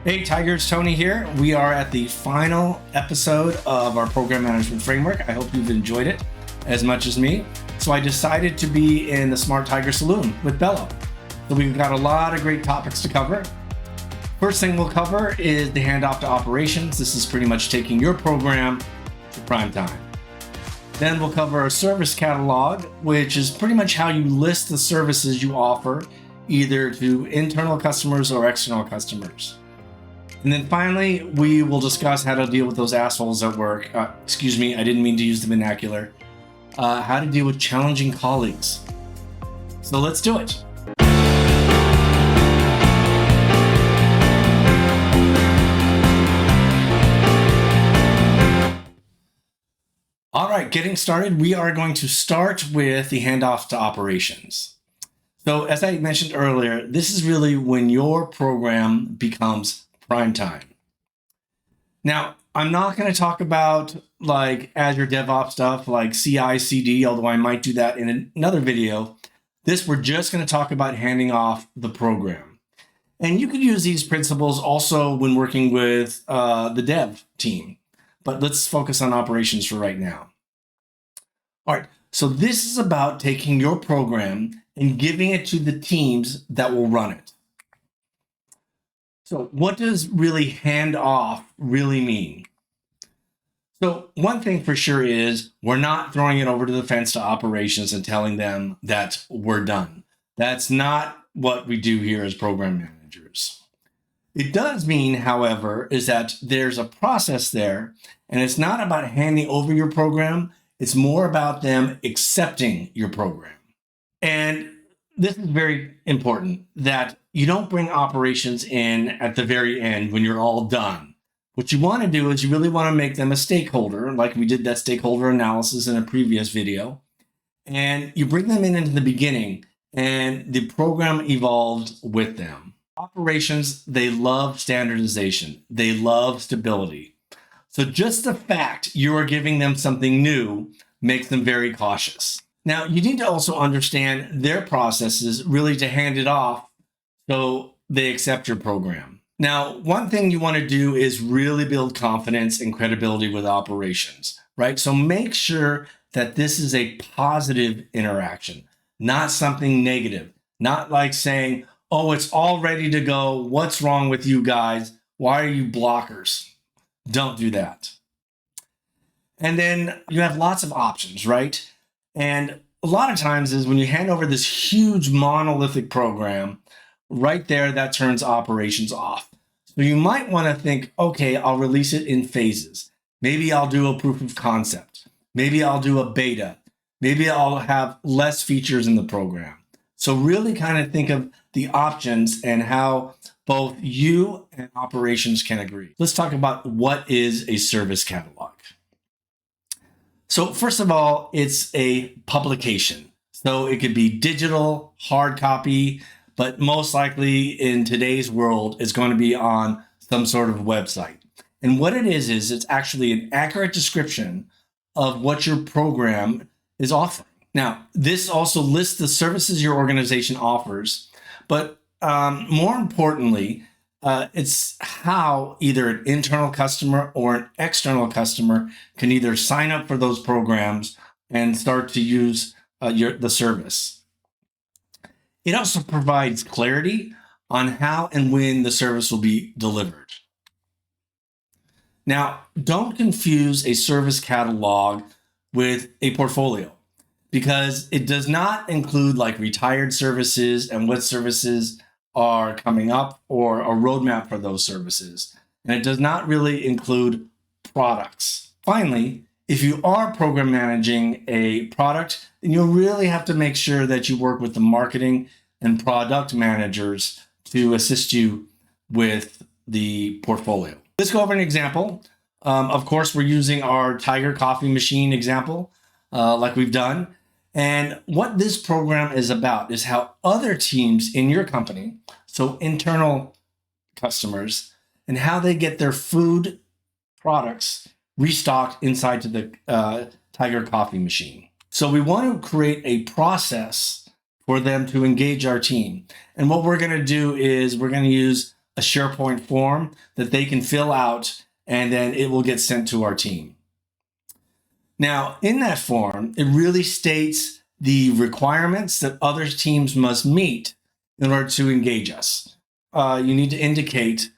Hey Tigers, Tony here. We are at the final episode of our program management framework. I hope you've enjoyed it as much as me. So I decided to be in the Smart Tiger Saloon with Bello. So we've got a lot of great topics to cover. First thing we'll cover is the handoff to operations. This is pretty much taking your program to prime time. Then we'll cover a service catalog, which is pretty much how you list the services you offer, either to internal customers or external customers. And then finally, we will discuss how to deal with those assholes at work. Excuse me, I didn't mean to use the vernacular. How to deal with challenging colleagues. So let's do it. All right, getting started, we are going to start with the handoff to operations. So as I mentioned earlier, this is really when your program becomes prime time. Now, I'm not going to talk about like Azure DevOps stuff like CI/CD, although I might do that in another video. We're just going to talk about handing off the program. And you could use these principles also when working with the dev team. But let's focus on operations for right now. All right, so this is about taking your program and giving it to the teams that will run it. So what does really hand off really mean? So one thing for sure is we're not throwing it over to the fence to operations and telling them that we're done. That's not what we do here as program managers. It does mean, however, is that there's a process there, and it's not about handing over your program. It's more about them accepting your program. And this is very important, that you don't bring operations in at the very end when you're all done. What you want to do is you really want to make them a stakeholder, like we did that stakeholder analysis in a previous video. And you bring them in into the beginning, and the program evolved with them. Operations, they love standardization. They love stability. So just the fact you are giving them something new makes them very cautious. Now, you need to also understand their processes really to hand it off so they accept your program. Now, one thing you want to do is really build confidence and credibility with operations, right? So make sure that this is a positive interaction, not something negative, not like saying, oh, it's all ready to go. What's wrong with you guys? Why are you blockers? Don't do that. And then you have lots of options, right? And a lot of times is when you hand over this huge monolithic program, right there, that turns operations off. So you might want to think, okay, I'll release it in phases. Maybe I'll do a proof of concept. Maybe I'll do a beta. Maybe I'll have less features in the program. So really kind of think of the options and how both you and operations can agree. Let's talk about what is a service catalog. So first of all, it's a publication. So it could be digital, hard copy, but most likely in today's world, it's going to be on some sort of website. And what it is it's actually an accurate description of what your program is offering. Now, this also lists the services your organization offers, but more importantly, it's how either an internal customer or an external customer can either sign up for those programs and start to use the service. It also provides clarity on how and when the service will be delivered. Now, don't confuse a service catalog with a portfolio, because it does not include like retired services and what services are coming up or a roadmap for those services. And it does not really include products. Finally, if you are program managing a product, then you'll really have to make sure that you work with the marketing and product managers to assist you with the portfolio. Let's go over an example. Of course, we're using our Tiger coffee machine example, like we've done. And what this program is about is how other teams in your company, so internal customers, and how they get their food products restocked inside to the Tiger coffee machine. So we want to create a process for them to engage our team. And what we're going to do is we're going to use a SharePoint form that they can fill out, and then it will get sent to our team. Now, in that form, it really states the requirements that other teams must meet in order to engage us. You need to indicate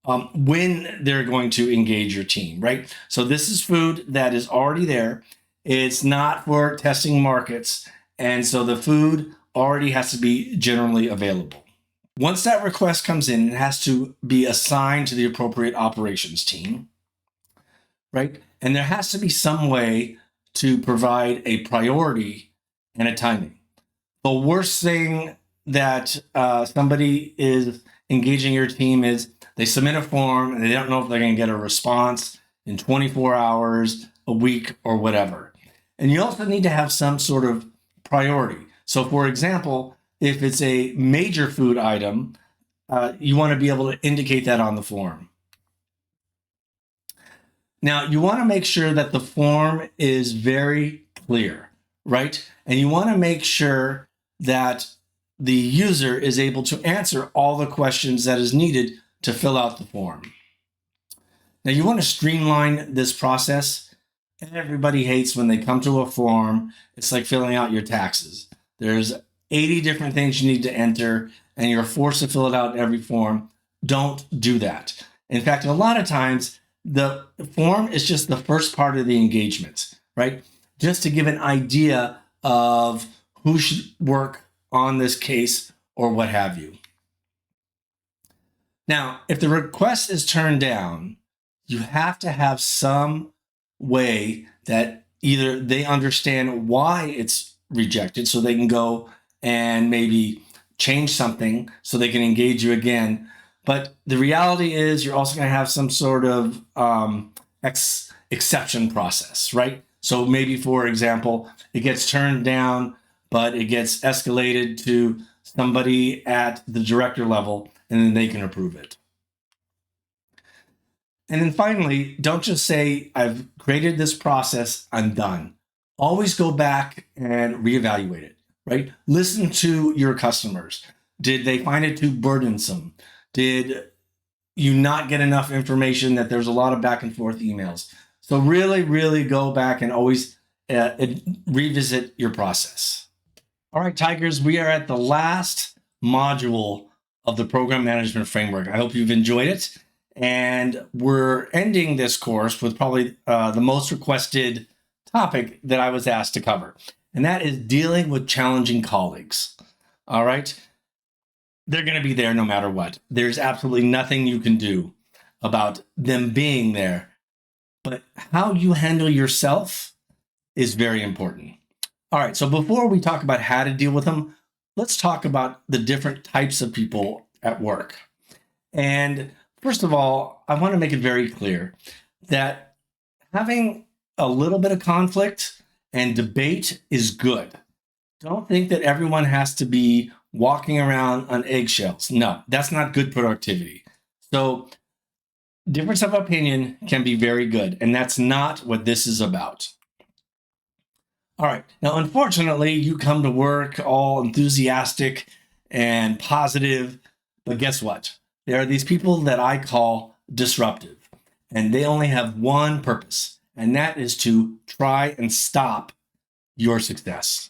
when they're going to engage your team, right? So this is food that is already there. It's not for testing markets. And so the food already has to be generally available. Once that request comes in, it has to be assigned to the appropriate operations team, right? And there has to be some way to provide a priority and a timing. The worst thing that somebody is engaging your team is they submit a form and they don't know if they're going to get a response in 24 hours, a week, or whatever. And you also need to have some sort of priority. So, for example, if it's a major food item, you want to be able to indicate that on the form. Now, you want to make sure that the form is very clear, right? And you want to make sure that the user is able to answer all the questions that is needed to fill out the form. Now, you want to streamline this process. Everybody hates when they come to a form. It's like filling out your taxes. There's 80 different things you need to enter, and you're forced to fill it out in every form. Don't do that. In fact, a lot of times, the form is just the first part of the engagement, right? Just to give an idea of who should work on this case or what have you. Now, if the request is turned down, you have to have some way that either they understand why it's rejected so they can go and maybe change something so they can engage you again. But the reality is you're also going to have some sort of exception process, right? So maybe, for example, it gets turned down, but it gets escalated to somebody at the director level, and then they can approve it. And then finally, don't just say, I've created this process, I'm done. Always go back and reevaluate it, right? Listen to your customers. Did they find it too burdensome? Did you not get enough information that there's a lot of back and forth emails? So really, really go back and always revisit your process. All right, Tigers, we are at the last module of the program management framework. I hope you've enjoyed it. And we're ending this course with probably the most requested topic that I was asked to cover. And that is dealing with challenging colleagues. All right. They're going to be there no matter what. There's absolutely nothing you can do about them being there. But how you handle yourself is very important. All right, so before we talk about how to deal with them, let's talk about the different types of people at work. And first of all, I want to make it very clear that having a little bit of conflict and debate is good. Don't think that everyone has to be walking around on eggshells. No, that's not good productivity. So difference of opinion can be very good, and that's not what this is about. All right. Now, unfortunately, you come to work all enthusiastic and positive, but guess what? There are these people that I call disruptive, and they only have one purpose, and that is to try and stop your success.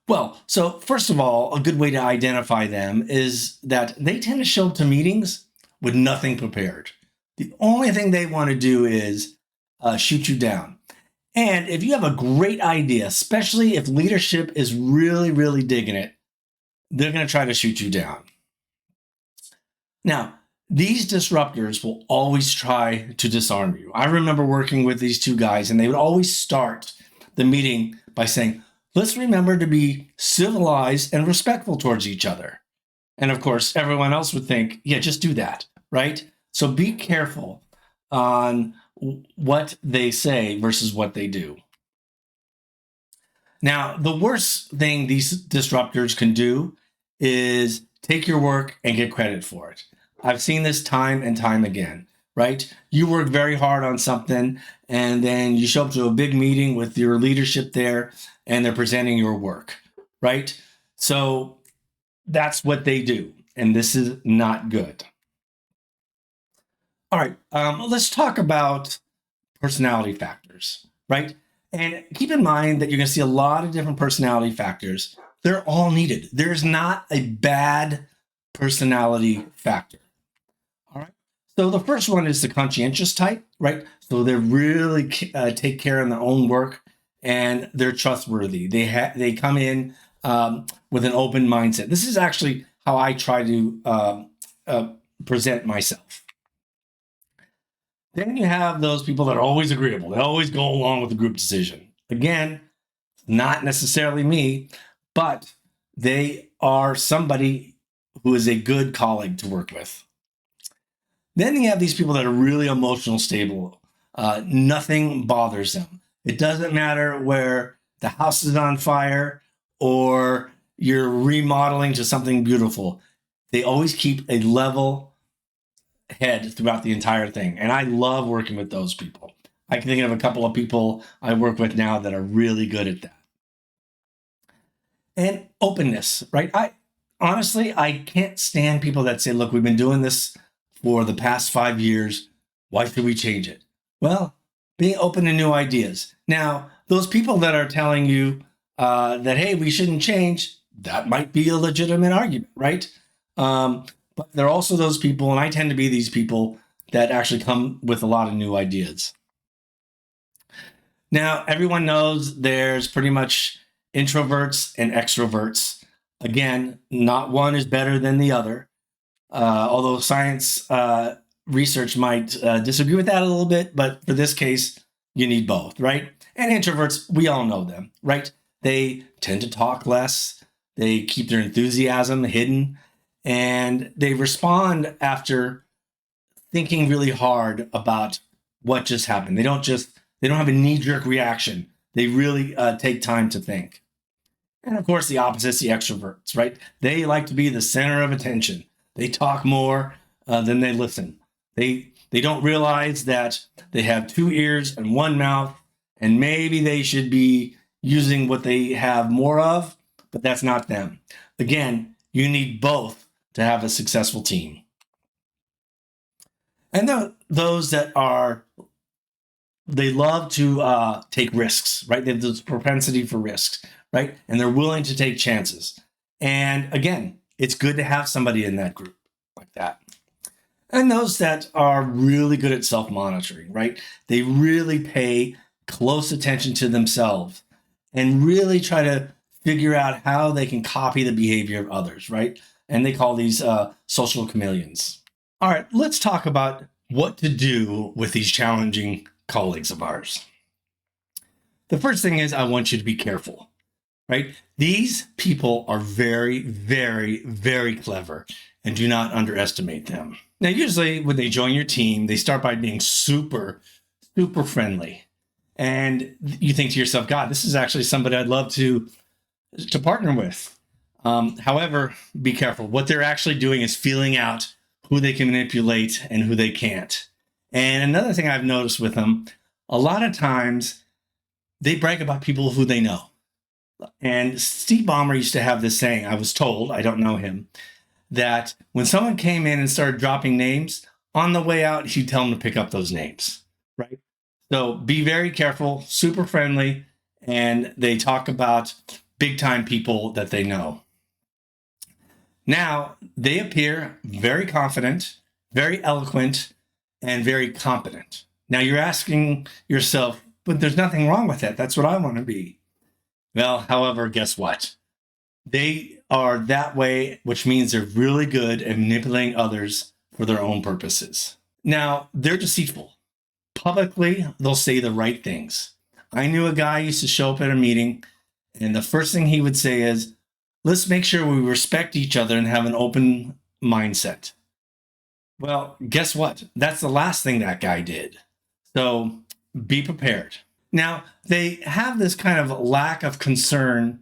Well, so first of all, a good way to identify them is that they tend to show up to meetings with nothing prepared. The only thing they want to do is shoot you down. And if you have a great idea, especially if leadership is really, really digging it, they're going to try to shoot you down. Now, these disruptors will always try to disarm you. I remember working with these two guys, and they would always start the meeting by saying, let's remember to be civilized and respectful towards each other. And of course, everyone else would think, yeah, just do that, right? So be careful on what they say versus what they do. Now, the worst thing these disruptors can do is take your work and get credit for it. I've seen this time and time again, right? You work very hard on something, and then you show up to a big meeting with your leadership there, and they're presenting your work, right? So that's what they do. and this is not good. All right, let's talk about personality factors, right? And keep in mind that you're going to see a lot of different personality factors. They're all needed. There's not a bad personality factor. All right. So the first one is the conscientious type, right? So they really take care of their own work and they're trustworthy. They come in with an open mindset. This is actually how I try to present myself. Then you have those people that are always agreeable. They always go along with the group decision. Again, not necessarily me, but they are somebody who is a good colleague to work with. Then you have these people that are really emotional stable. Nothing bothers them. It doesn't matter where the house is on fire or you're remodeling to something beautiful. They always keep a level head throughout the entire thing. And I love working with those people. I can think of a couple of people I work with now that are really good at that. And openness, right? I can't stand people that say, look, we've been doing this for the past 5 years. Why should we change it? Well, being open to new ideas. Now, those people that are telling you that, hey, we shouldn't change, that might be a legitimate argument, right? But there are also those people, and I tend to be these people that actually come with a lot of new ideas. Now, everyone knows there's pretty much introverts and extroverts. Again, not one is better than the other, although science research might disagree with that a little bit, but for this case, you need both, right? And introverts, we all know them, right? They tend to talk less, they keep their enthusiasm hidden, and they respond after thinking really hard about what just happened. They don't have a knee-jerk reaction. They really take time to think. And of course, the opposite's the extroverts, right? They like to be the center of attention. They talk more than they listen. They don't realize that they have 2 ears and 1 mouth, and maybe they should be using what they have more of, but that's not them. Again, you need both to have a successful team. And those that they love to take risks, right? They have this propensity for risks, right? And they're willing to take chances. And again, it's good to have somebody in that group like that. And those that are really good at self-monitoring, right? They really pay close attention to themselves and really try to figure out how they can copy the behavior of others, right? And they call these social chameleons. All right, let's talk about what to do with these challenging colleagues of ours. The first thing is I want you to be careful, right? These people are very, very, very clever, and do not underestimate them. Now, usually when they join your team, they start by being super, super friendly. And you think to yourself, God, this is actually somebody I'd love to partner with. However, be careful. What they're actually doing is feeling out who they can manipulate and who they can't. And another thing I've noticed with them, a lot of times they brag about people who they know. And Steve Ballmer used to have this saying, I was told, I don't know him, that when someone came in and started dropping names, on the way out, he'd tell them to pick up those names, right? So be very careful, super friendly, and they talk about big time people that they know. Now, they appear very confident, very eloquent, and very competent. Now, you're asking yourself, but there's nothing wrong with that. That's what I want to be. Well, however, guess what? They are that way, which means they're really good at manipulating others for their own purposes. Now, they're deceitful. Publicly, they'll say the right things. I knew a guy who used to show up at a meeting, and the first thing he would say is, let's make sure we respect each other and have an open mindset. Well, guess what? That's the last thing that guy did. So be prepared. Now, they have this kind of lack of concern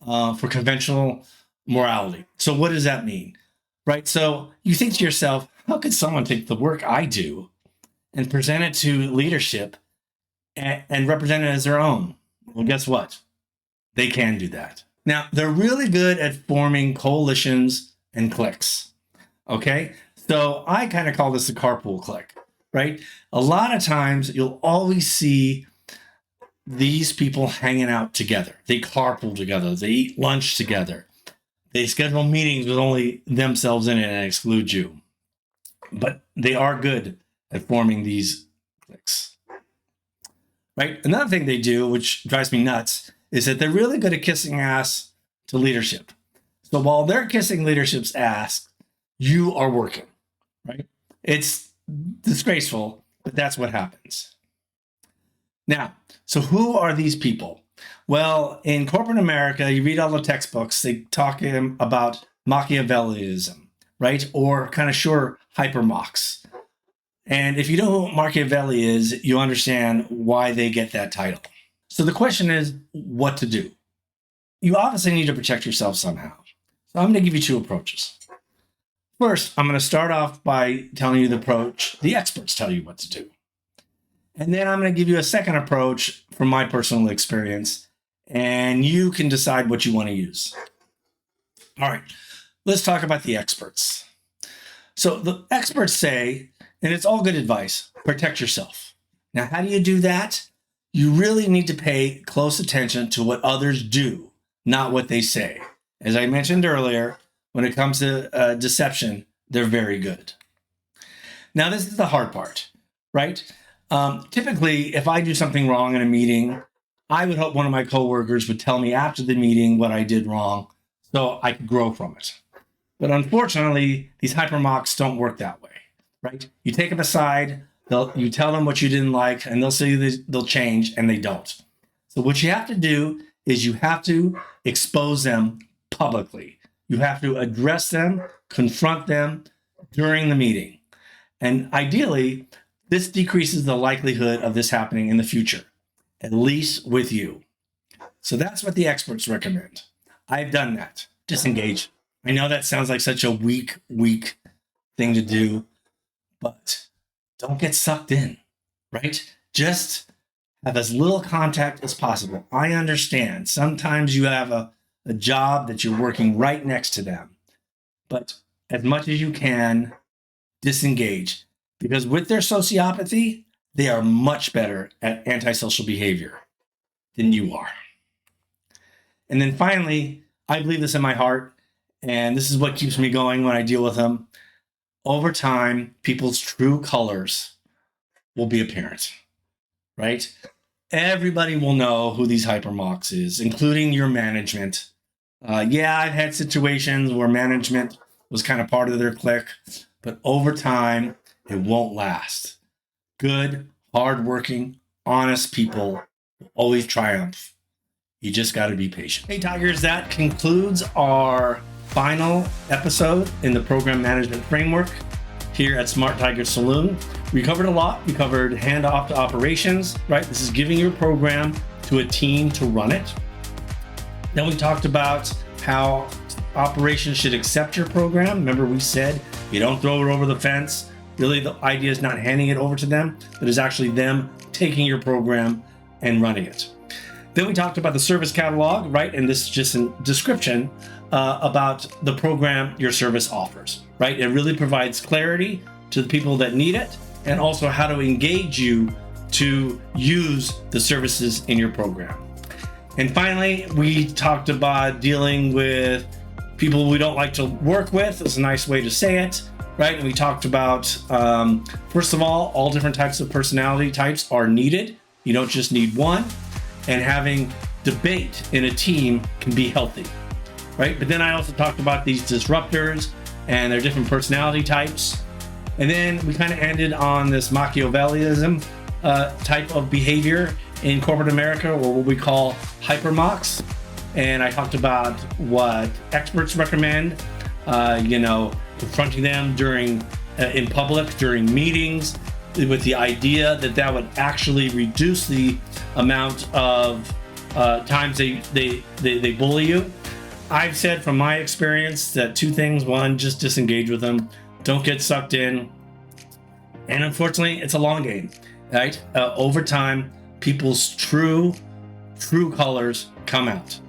for conventional morality. So what does that mean? Right? So you think to yourself, how could someone take the work I do and present it to leadership and represent it as their own? Well, guess what? They can do that. Now, they're really good at forming coalitions and cliques. Okay, so I kind of call this the carpool clique, right? A lot of times you'll always see these people hanging out together. They carpool together. They eat lunch together. They schedule meetings with only themselves in it and exclude you. But they are good at forming these cliques, right? Another thing they do, which drives me nuts, is that they're really good at kissing ass to leadership. So while they're kissing leadership's ass, you are working, right? It's disgraceful, but that's what happens. Now, so who are these people? Well, in corporate America, you read all the textbooks, they talk about Machiavellism, right? Or kind of short hypermox. And if you know who Machiavelli is, you understand why they get that title. So the question is what to do. You obviously need to protect yourself somehow. So I'm going to give you two approaches. First, I'm going to start off by telling you the approach the experts tell you what to do. And then I'm going to give you a second approach from my personal experience, and you can decide what you want to use. All right, let's talk about the experts. So the experts say, and it's all good advice, protect yourself. Now, how do you do that? You really need to pay close attention to what others do, not what they say. As I mentioned earlier, when it comes to deception, they're very good. Now, this is the hard part, right? Typically, if I do something wrong in a meeting, I would hope one of my coworkers would tell me after the meeting what I did wrong so I could grow from it. But unfortunately, these hypermox don't work that way, right? You take them aside, you tell them what you didn't like, and they'll say they'll change, and they don't. So what you have to do is you have to expose them publicly. You have to address them, confront them during the meeting. And ideally, this decreases the likelihood of this happening in the future, at least with you. So that's what the experts recommend. I've done that. Disengage. I know that sounds like such a weak thing to do, but don't get sucked in, right? Just have as little contact as possible. I understand. Sometimes you have a job that you're working right next to them, but as much as you can, disengage. Because with their sociopathy, they are much better at antisocial behavior than you are. And then finally, I believe this in my heart, and this is what keeps me going when I deal with them. Over time, people's true colors will be apparent, right? Everybody will know who these hypermox is, including your management. Yeah, I've had situations where management was kind of part of their clique, but over time, it won't last. Good, hardworking, honest people will always triumph. You just got to be patient. Hey, Tigers, that concludes our final episode in the program management framework here at Smart Tiger Saloon. We covered a lot. We covered handoff to operations, right? This is giving your program to a team to run it. Then we talked about how operations should accept your program. Remember, we said you don't throw it over the fence. Really, the idea is not handing it over to them, but is actually them taking your program and running it. Then we talked about the service catalog, right? And this is just a description about the program your service offers, right? It really provides clarity to the people that need it, and also how to engage you to use the services in your program. And finally, we talked about dealing with people we don't like to work with. It's a nice way to say it, right? And we talked about, first of all different types of personality types are needed. You don't just need one. And having debate in a team can be healthy, right? But then I also talked about these disruptors and their different personality types. And then we kind of ended on this Machiavellism type of behavior in corporate America, or what we call hypermox. And I talked about what experts recommend, confronting them in public during meetings, with the idea that would actually reduce the amount of times they bully you. I've said from my experience that two things: one, just disengage with them, don't get sucked in, and unfortunately, it's a long game, right? Over time, people's true colors come out.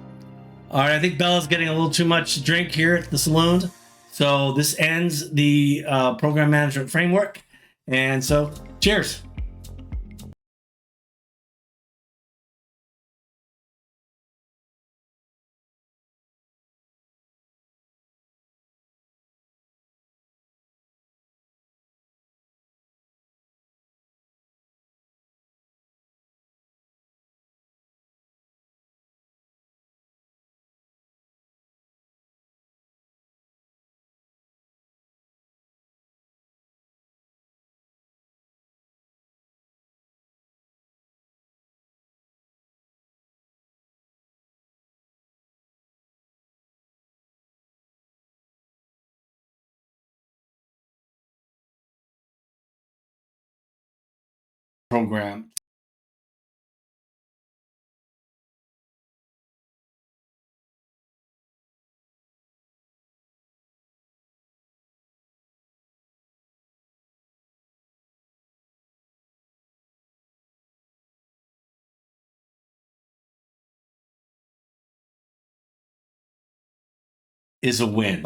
All right, I think Bella's getting a little too much to drink here at the saloon, So this ends the program management framework. And so cheers. Program is a win.